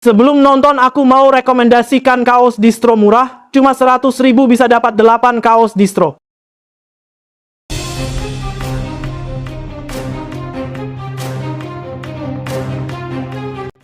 Sebelum nonton aku mau rekomendasikan kaos distro murah, cuma 100.000 bisa dapat 8 kaos distro.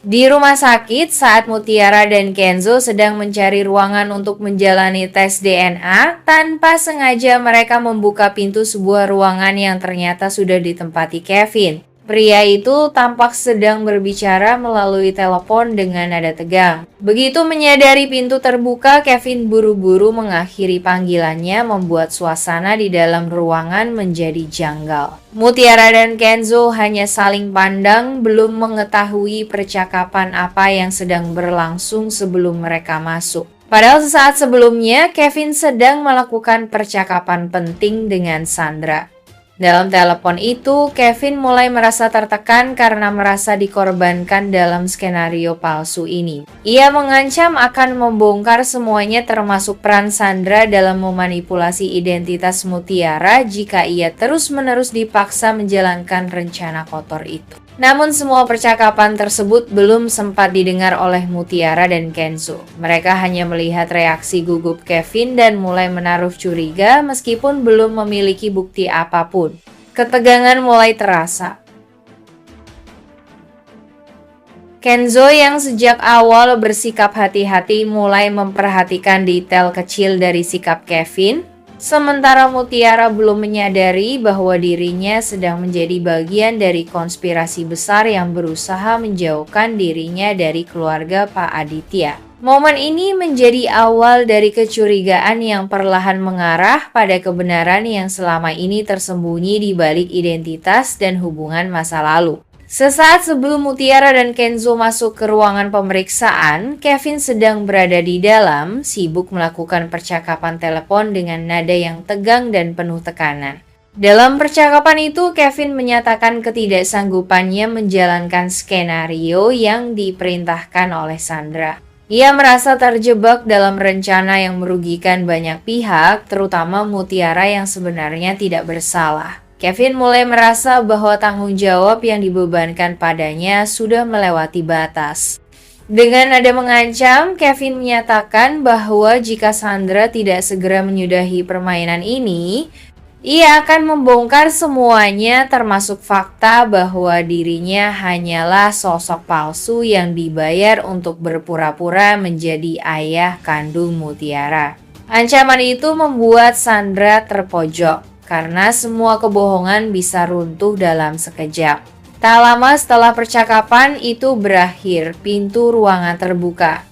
Di rumah sakit saat Mutiara dan Kenzo sedang mencari ruangan untuk menjalani tes DNA, tanpa sengaja mereka membuka pintu sebuah ruangan yang ternyata sudah ditempati Kevin. Pria itu tampak sedang berbicara melalui telepon dengan nada tegang. Begitu menyadari pintu terbuka, Kevin buru-buru mengakhiri panggilannya, membuat suasana di dalam ruangan menjadi janggal. Mutiara dan Kenzo hanya saling pandang, belum mengetahui percakapan apa yang sedang berlangsung sebelum mereka masuk. Padahal sesaat sebelumnya, Kevin sedang melakukan percakapan penting dengan Sandra. Dalam telepon itu, Kevin mulai merasa tertekan karena merasa dikorbankan dalam skenario palsu ini. Ia mengancam akan membongkar semuanya termasuk peran Sandra dalam memanipulasi identitas Mutiara jika ia terus-menerus dipaksa menjalankan rencana kotor itu. Namun semua percakapan tersebut belum sempat didengar oleh Mutiara dan Kenzo. Mereka hanya melihat reaksi gugup Kevin dan mulai menaruh curiga meskipun belum memiliki bukti apapun. Ketegangan mulai terasa. Kenzo yang sejak awal bersikap hati-hati mulai memperhatikan detail kecil dari sikap Kevin. Sementara Mutiara belum menyadari bahwa dirinya sedang menjadi bagian dari konspirasi besar yang berusaha menjauhkan dirinya dari keluarga Pak Aditya. Momen ini menjadi awal dari kecurigaan yang perlahan mengarah pada kebenaran yang selama ini tersembunyi di balik identitas dan hubungan masa lalu. Sesaat sebelum Mutiara dan Kenzo masuk ke ruangan pemeriksaan, Kevin sedang berada di dalam, sibuk melakukan percakapan telepon dengan nada yang tegang dan penuh tekanan. Dalam percakapan itu, Kevin menyatakan ketidaksanggupannya menjalankan skenario yang diperintahkan oleh Sandra. Ia merasa terjebak dalam rencana yang merugikan banyak pihak, terutama Mutiara yang sebenarnya tidak bersalah. Kevin mulai merasa bahwa tanggung jawab yang dibebankan padanya sudah melewati batas. Dengan nada mengancam, Kevin menyatakan bahwa jika Sandra tidak segera menyudahi permainan ini, ia akan membongkar semuanya termasuk fakta bahwa dirinya hanyalah sosok palsu yang dibayar untuk berpura-pura menjadi ayah kandung Mutiara. Ancaman itu membuat Sandra terpojok, karena semua kebohongan bisa runtuh dalam sekejap. Tak lama setelah percakapan itu berakhir, pintu ruangan terbuka.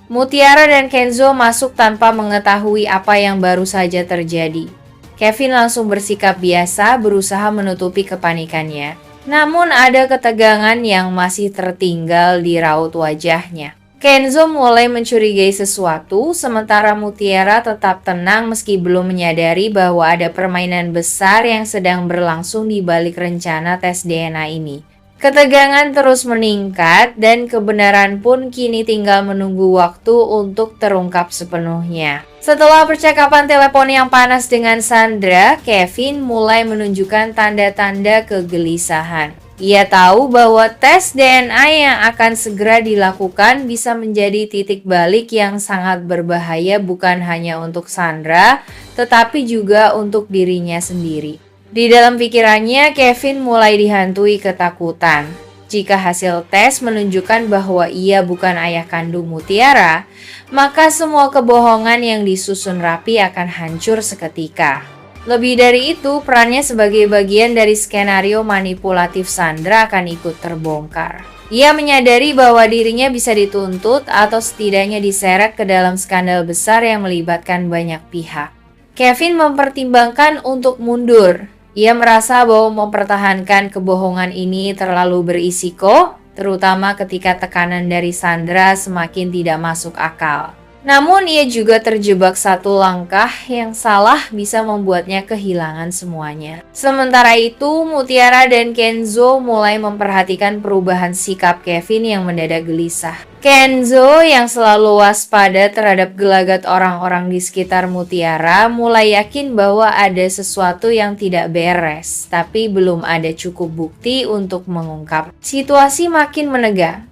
Mutiara dan Kenzo masuk tanpa mengetahui apa yang baru saja terjadi. Kevin langsung bersikap biasa, berusaha menutupi kepanikannya. Namun ada ketegangan yang masih tertinggal di raut wajahnya. Kenzo mulai mencurigai sesuatu, sementara Mutiara tetap tenang meski belum menyadari bahwa ada permainan besar yang sedang berlangsung di balik rencana tes DNA ini. Ketegangan terus meningkat dan kebenaran pun kini tinggal menunggu waktu untuk terungkap sepenuhnya. Setelah percakapan telepon yang panas dengan Sandra, Kevin mulai menunjukkan tanda-tanda kegelisahan. Ia tahu bahwa tes DNA yang akan segera dilakukan bisa menjadi titik balik yang sangat berbahaya bukan hanya untuk Sandra, tetapi juga untuk dirinya sendiri. Di dalam pikirannya, Kevin mulai dihantui ketakutan. Jika hasil tes menunjukkan bahwa ia bukan ayah kandung Mutiara, maka semua kebohongan yang disusun rapi akan hancur seketika. Lebih dari itu, perannya sebagai bagian dari skenario manipulatif Sandra akan ikut terbongkar. Ia menyadari bahwa dirinya bisa dituntut atau setidaknya diseret ke dalam skandal besar yang melibatkan banyak pihak. Kevin mempertimbangkan untuk mundur. Ia merasa bahwa mempertahankan kebohongan ini terlalu berisiko, terutama ketika tekanan dari Sandra semakin tidak masuk akal. Namun ia juga terjebak satu langkah yang salah bisa membuatnya kehilangan semuanya. Sementara itu, Mutiara dan Kenzo mulai memperhatikan perubahan sikap Kevin yang mendadak gelisah. Kenzo yang selalu waspada terhadap gelagat orang-orang di sekitar Mutiara mulai yakin bahwa ada sesuatu yang tidak beres, tapi belum ada cukup bukti untuk mengungkap. Situasi makin menegang.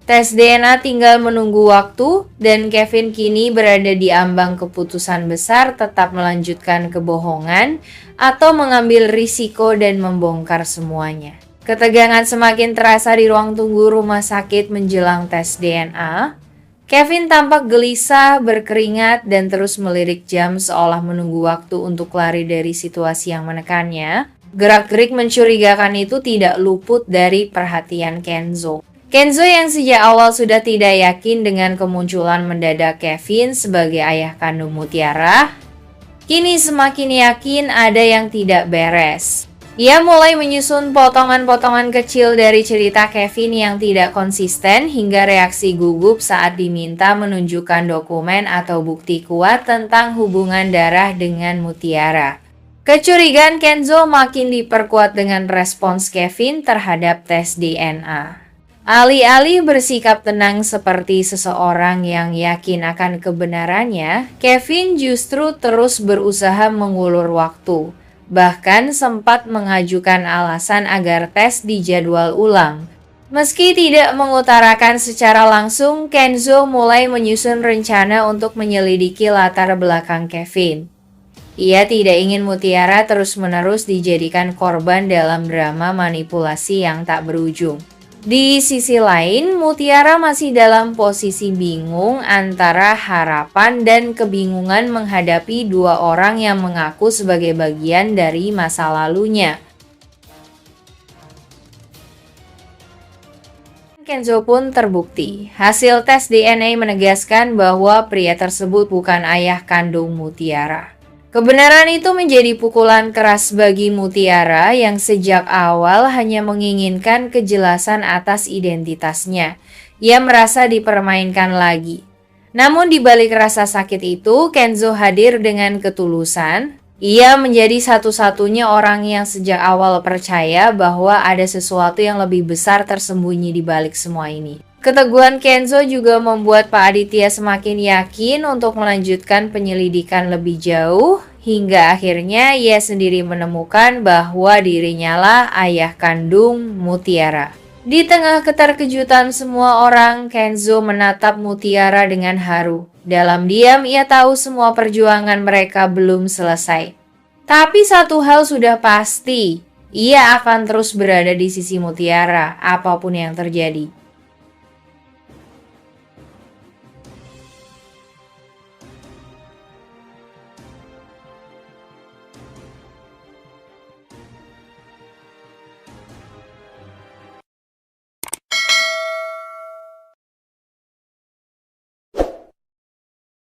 Tes DNA tinggal menunggu waktu, dan Kevin kini berada di ambang keputusan besar tetap melanjutkan kebohongan atau mengambil risiko dan membongkar semuanya. Ketegangan semakin terasa di ruang tunggu rumah sakit menjelang tes DNA. Kevin tampak gelisah, berkeringat, dan terus melirik jam seolah menunggu waktu untuk lari dari situasi yang menekannya. Gerak-gerik mencurigakan itu tidak luput dari perhatian Kenzo. Kenzo yang sejak awal sudah tidak yakin dengan kemunculan mendadak Kevin sebagai ayah kandung Mutiara, kini semakin yakin ada yang tidak beres. Ia mulai menyusun potongan-potongan kecil dari cerita Kevin yang tidak konsisten hingga reaksi gugup saat diminta menunjukkan dokumen atau bukti kuat tentang hubungan darah dengan Mutiara. Kecurigaan Kenzo makin diperkuat dengan respons Kevin terhadap tes DNA. Alih-alih bersikap tenang seperti seseorang yang yakin akan kebenarannya, Kevin justru terus berusaha mengulur waktu. Bahkan sempat mengajukan alasan agar tes dijadwal ulang. Meski tidak mengutarakan secara langsung, Kenzo mulai menyusun rencana untuk menyelidiki latar belakang Kevin. Ia tidak ingin Mutiara terus-menerus dijadikan korban dalam drama manipulasi yang tak berujung. Di sisi lain, Mutiara masih dalam posisi bingung antara harapan dan kebingungan menghadapi dua orang yang mengaku sebagai bagian dari masa lalunya. Kenzo pun terbukti. Hasil tes DNA menegaskan bahwa pria tersebut bukan ayah kandung Mutiara. Kebenaran itu menjadi pukulan keras bagi Mutiara yang sejak awal hanya menginginkan kejelasan atas identitasnya. Ia merasa dipermainkan lagi. Namun di balik rasa sakit itu, Kenzo hadir dengan ketulusan. Ia menjadi satu-satunya orang yang sejak awal percaya bahwa ada sesuatu yang lebih besar tersembunyi di balik semua ini. Keteguhan Kenzo juga membuat Pak Aditya semakin yakin untuk melanjutkan penyelidikan lebih jauh, hingga akhirnya ia sendiri menemukan bahwa dirinya lah ayah kandung Mutiara. Di tengah keterkejutan semua orang, Kenzo menatap Mutiara dengan haru. Dalam diam ia tahu semua perjuangan mereka belum selesai. Tapi satu hal sudah pasti, ia akan terus berada di sisi Mutiara apapun yang terjadi.